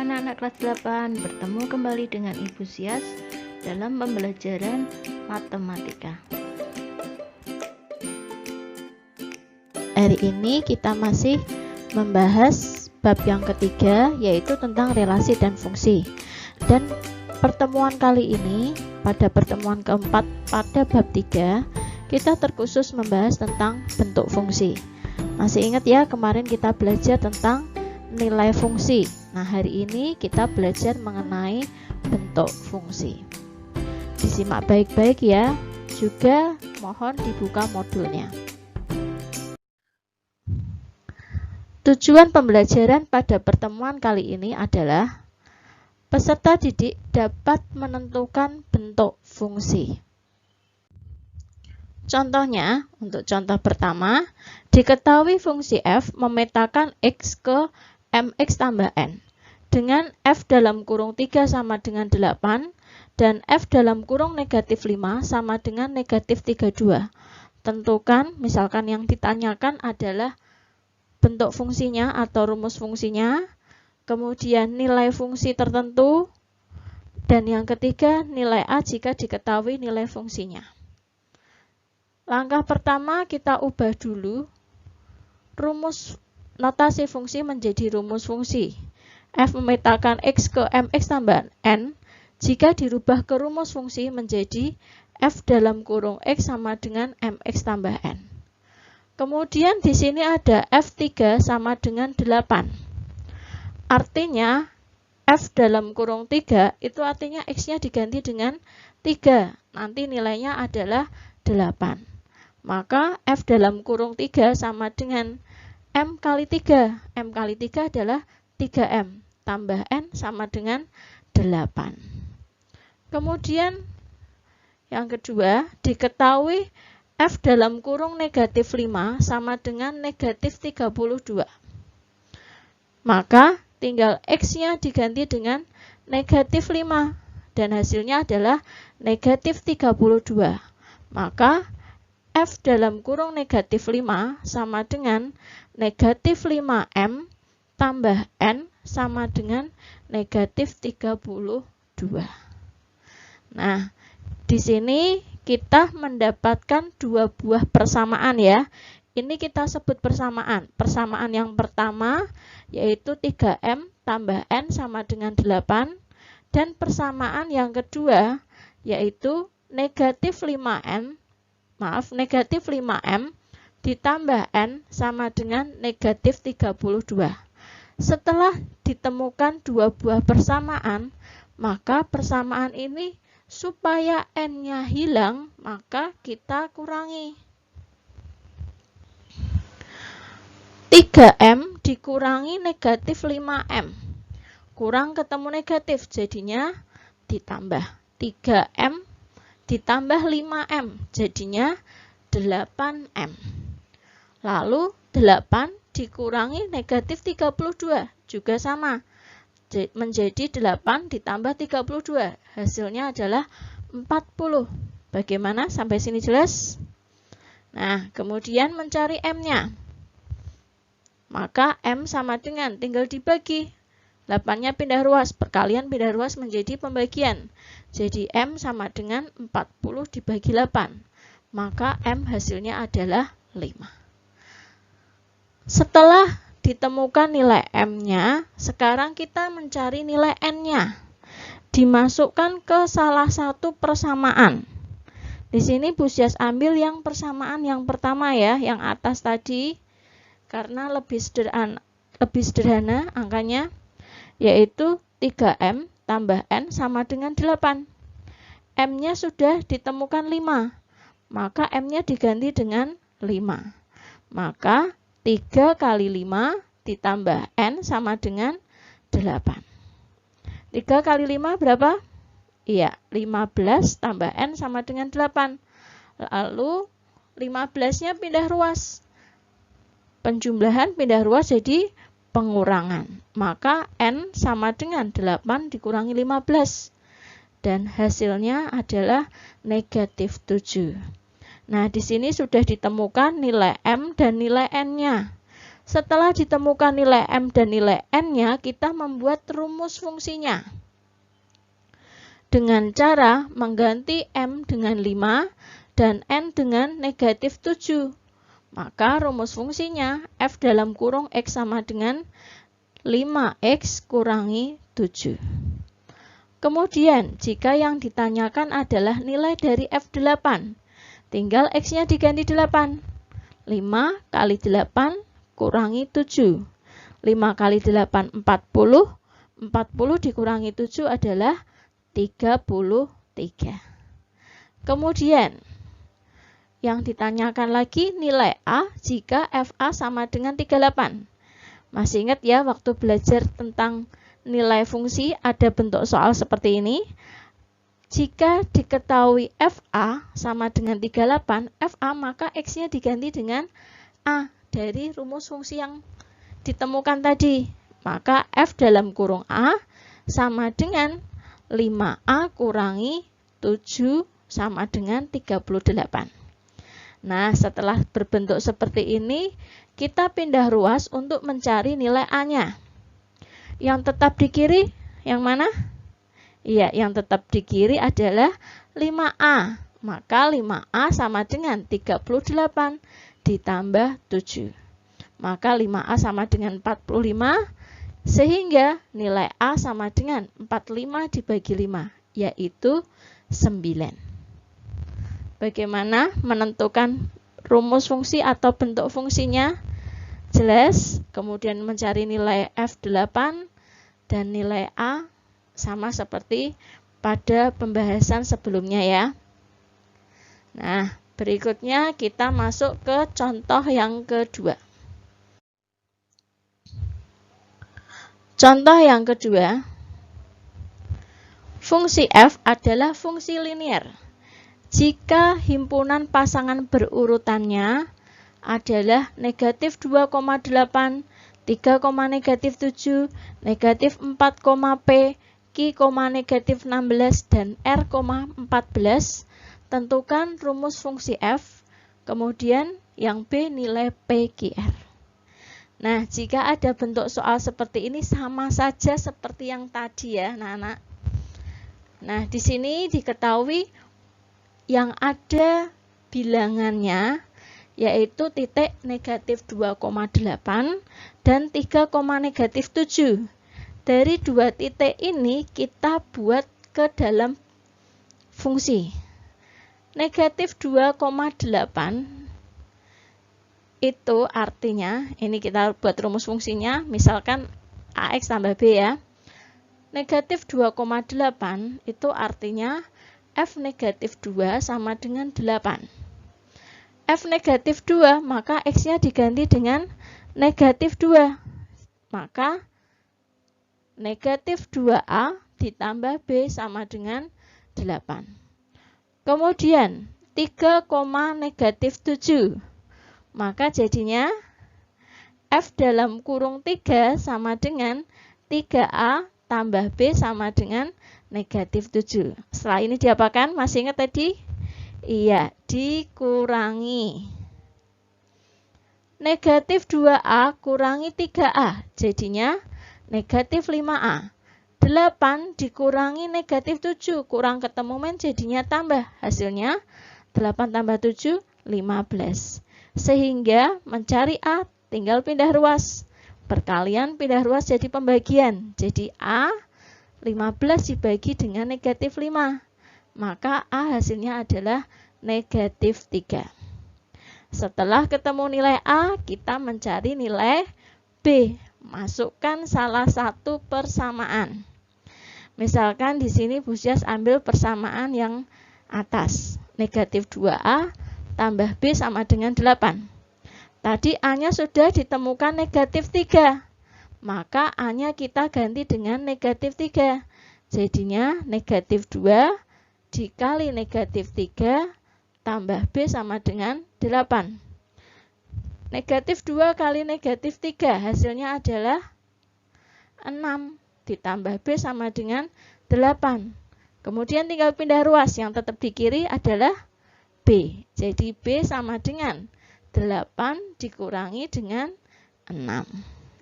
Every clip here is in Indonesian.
anak-anak kelas 8, bertemu kembali dengan Ibu Sias dalam pembelajaran matematika. Hari ini kita masih membahas bab yang ketiga, yaitu tentang relasi dan fungsi. Dan pertemuan kali ini, pada pertemuan keempat pada bab 3, kita terkhusus membahas tentang bentuk fungsi. Masih ingat ya, kemarin kita belajar tentang nilai fungsi. Nah, hari ini kita belajar mengenai bentuk fungsi. Disimak baik-baik ya. Juga mohon dibuka modulnya. Tujuan pembelajaran pada pertemuan kali ini adalah peserta didik dapat menentukan bentuk fungsi. Contohnya, untuk contoh pertama, diketahui fungsi f memetakan x ke mx tambah n dengan f dalam kurung 3 sama dengan 8 dan f dalam kurung negatif 5 sama dengan negatif 32. Tentukan, misalkan yang ditanyakan adalah bentuk fungsinya atau rumus fungsinya, kemudian nilai fungsi tertentu, dan yang ketiga nilai A jika diketahui nilai fungsinya. Langkah pertama kita ubah dulu rumus notasi fungsi menjadi rumus fungsi. F memetakan x ke mx tambah n jika dirubah ke rumus fungsi menjadi f dalam kurung x sama dengan mx tambah n. Kemudian di sini ada f3 sama dengan 8. Artinya f dalam kurung 3 itu artinya x-nya diganti dengan 3. Nanti nilainya adalah 8. Maka f dalam kurung 3 sama dengan M kali 3. M kali 3 adalah 3M. Tambah N sama dengan 8. Kemudian yang kedua, diketahui F dalam kurung negatif 5 sama dengan negatif 32. Maka tinggal X-nya diganti dengan negatif 5. Dan hasilnya adalah negatif 32. Maka F dalam kurung negatif 5 sama dengan negatif 5M tambah N sama dengan negatif 32. Nah, di sini kita mendapatkan dua buah persamaan ya. Ini kita sebut persamaan. Persamaan yang pertama yaitu 3M tambah N sama dengan 8. Dan persamaan yang kedua yaitu negatif 5M ditambah N sama dengan negatif 32. Setelah ditemukan dua buah persamaan, maka persamaan ini supaya N-nya hilang, maka kita kurangi. 3M dikurangi negatif 5M. Kurang ketemu negatif, jadinya ditambah. 3M ditambah 5M, jadinya 8M. Lalu 8 dikurangi negatif 32, juga sama. Menjadi 8 ditambah 32, hasilnya adalah 40. Bagaimana? Sampai sini jelas? Nah, kemudian mencari M-nya. Maka M sama dengan, tinggal dibagi. 8-nya pindah ruas, perkalian pindah ruas menjadi pembagian. Jadi M sama dengan 40 dibagi 8. Maka M hasilnya adalah 5. Setelah ditemukan nilai M-nya, sekarang kita mencari nilai N-nya. Dimasukkan ke salah satu persamaan. Di sini Bu Sias ambil yang persamaan yang pertama ya, yang atas tadi, karena lebih sederhana angkanya, yaitu 3M tambah N sama dengan 8. M-nya sudah ditemukan 5, maka M-nya diganti dengan 5. Maka 3 kali 5 ditambah N sama dengan 8. 3 kali 5 berapa? Iya, 15 tambah N sama dengan 8. Lalu 15-nya pindah ruas. Penjumlahan pindah ruas jadi pengurangan. Maka N sama dengan 8 dikurangi 15. Dan hasilnya adalah negatif 7. Nah, di sini sudah ditemukan nilai M dan nilai N-nya. Setelah ditemukan nilai M dan nilai N-nya, kita membuat rumus fungsinya. Dengan cara mengganti M dengan 5 dan N dengan negatif 7. Maka rumus fungsinya F dalam kurung X sama dengan 5X kurangi 7. Kemudian, jika yang ditanyakan adalah nilai dari F8, tinggal X-nya diganti 8. 5 kali 8 kurangi 7. 5 kali 8, 40. 40 dikurangi 7 adalah 33. Kemudian, yang ditanyakan lagi nilai A jika FA sama dengan 38. Masih ingat ya waktu belajar tentang nilai fungsi ada bentuk soal seperti ini. Jika diketahui FA sama dengan 38, FA maka X-nya diganti dengan A dari rumus fungsi yang ditemukan tadi. Maka F dalam kurung A sama dengan 5A kurangi 7 sama dengan 38. Nah, setelah berbentuk seperti ini, kita pindah ruas untuk mencari nilai A-nya. Yang tetap di kiri, yang mana? Iya, yang tetap di kiri adalah 5A. Maka 5A sama dengan 38 ditambah 7. Maka 5A sama dengan 45, sehingga nilai A sama dengan 45 dibagi 5, yaitu 9. Bagaimana menentukan rumus fungsi atau bentuk fungsinya? Jelas, kemudian mencari nilai F8 dan nilai A sama seperti pada pembahasan sebelumnya ya. Nah, berikutnya kita masuk ke contoh yang kedua. Contoh yang kedua, fungsi F adalah fungsi linier. Jika himpunan pasangan berurutannya adalah negatif 2,8, 3, negatif 7, negatif 4, P, Q, negatif 16, dan R, 14, tentukan rumus fungsi F, kemudian yang B nilai PQR. Nah, jika ada bentuk soal seperti ini sama saja seperti yang tadi ya, anak-anak. Nah, di sini diketahui yang ada bilangannya yaitu titik negatif 2,8 dan 3, negatif 7. Dari dua titik ini kita buat ke dalam fungsi. Negatif 2,8 itu artinya, ini kita buat rumus fungsinya, misalkan AX tambah B ya. Negatif 2,8 itu artinya F negatif 2 sama dengan 8. F negatif 2, maka X-nya diganti dengan negatif 2. Maka negatif 2A ditambah B sama dengan 8. Kemudian 3, negatif 7. Maka jadinya F dalam kurung 3 sama dengan 3A tambah B sama dengan negatif 7. Setelah ini diapakan? Masih ingat tadi? Iya, dikurangi. Negatif 2A kurangi 3A, jadinya negatif 5A. 8 dikurangi negatif 7, kurang ketemu men jadinya tambah. Hasilnya 8 tambah 7, 15. Sehingga mencari A tinggal pindah ruas. Perkalian pindah ruas jadi pembagian. Jadi A 15 dibagi dengan negatif 5. Maka A hasilnya adalah negatif 3. Setelah ketemu nilai A, kita mencari nilai B. Masukkan salah satu persamaan. Misalkan di sini Bu Sias ambil persamaan yang atas. Negatif 2A tambah B sama dengan 8. Tadi A-nya sudah ditemukan negatif 3. Maka A-nya kita ganti dengan negatif 3. Jadinya negatif 2 dikali negatif 3 tambah B sama dengan 8. Negatif 2 kali negatif 3 hasilnya adalah 6 ditambah B sama dengan 8. Kemudian tinggal pindah ruas, yang tetap di kiri adalah B. Jadi B sama dengan 8 dikurangi dengan 6.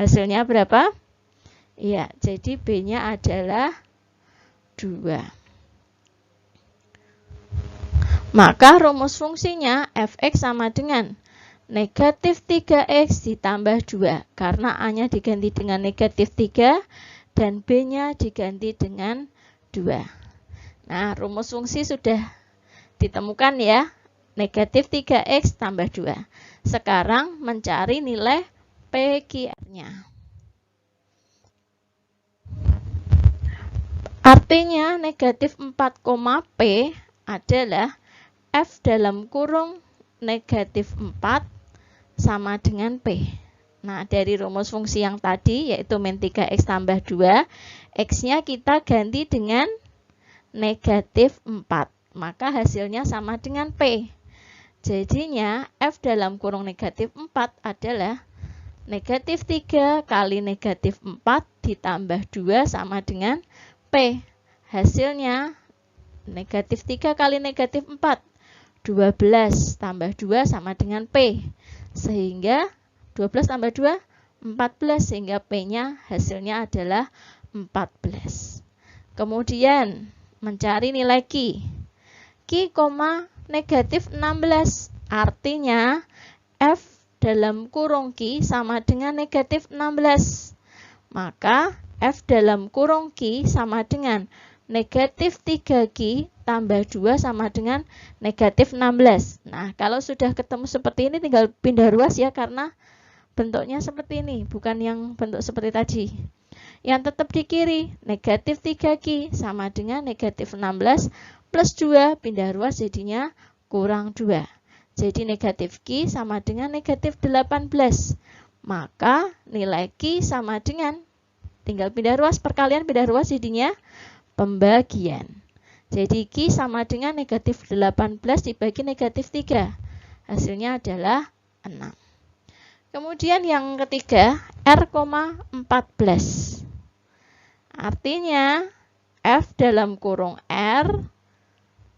Hasilnya berapa? Iya, jadi B-nya adalah 2. Maka rumus fungsinya f(x) sama dengan negatif 3x ditambah 2. Karena A-nya diganti dengan negatif 3 dan B-nya diganti dengan 2. Nah, rumus fungsi sudah ditemukan ya. Negatif 3x tambah 2. Sekarang mencari nilai PQR-nya. Artinya negatif 4, P adalah F dalam kurung negatif 4 sama dengan P. Nah, dari rumus fungsi yang tadi yaitu min 3x tambah 2, x-nya kita ganti dengan negatif 4. Maka hasilnya sama dengan P. Jadinya F dalam kurung negatif 4 adalah negatif 3 kali negatif 4 ditambah 2 sama dengan P. Hasilnya negatif 3 kali negatif 4. 12 tambah 2 sama dengan P. Sehingga 12 tambah 2, 14. Sehingga P-nya hasilnya adalah 14. Kemudian mencari nilai Q. Q, negatif 16. Artinya F dalam kurung Q sama dengan negatif 16. Maka F dalam kurung Q sama dengan negatif 3Q tambah 2 sama dengan negatif 16. Nah, kalau sudah ketemu seperti ini tinggal pindah ruas ya, karena bentuknya seperti ini, bukan yang bentuk seperti tadi. Yang tetap di kiri, negatif 3Q sama dengan negatif 16 plus 2, pindah ruas jadinya kurang 2. Jadi negatif Q sama dengan negatif 18. Maka nilai Q sama dengan, tinggal pindah ruas, perkalian pindah ruas jadinya pembagian. Jadi Q sama dengan negatif 18 dibagi negatif 3. Hasilnya adalah 6. Kemudian yang ketiga, R, 14. Artinya F dalam kurung R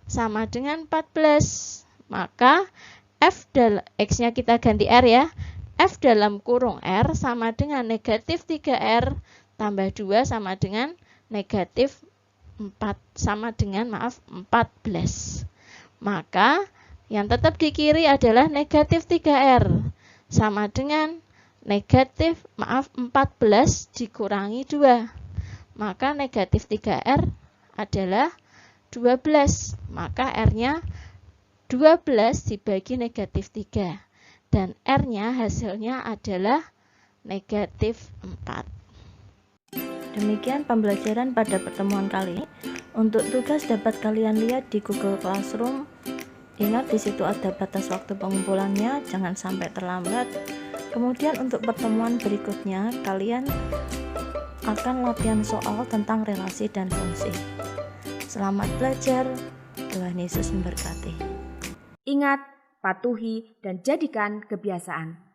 sama dengan 14. Maka F X-nya kita ganti R ya. F dalam kurung R sama dengan negatif 3R tambah 2 sama dengan negatif 14. Maka yang tetap di kiri adalah negatif 3R sama dengan negatif 14 dikurangi 2. Maka negatif 3R adalah 12. Maka R-nya 12 dibagi negatif 3. Dan R-nya hasilnya adalah negatif 4. Demikian pembelajaran pada pertemuan kali ini. Untuk tugas dapat kalian lihat di Google Classroom. Ingat di situ ada batas waktu pengumpulannya, jangan sampai terlambat. Kemudian untuk pertemuan berikutnya kalian akan latihan soal tentang relasi dan fungsi. Selamat belajar, Tuhan Yesus memberkati. Ingat, patuhi dan jadikan kebiasaan.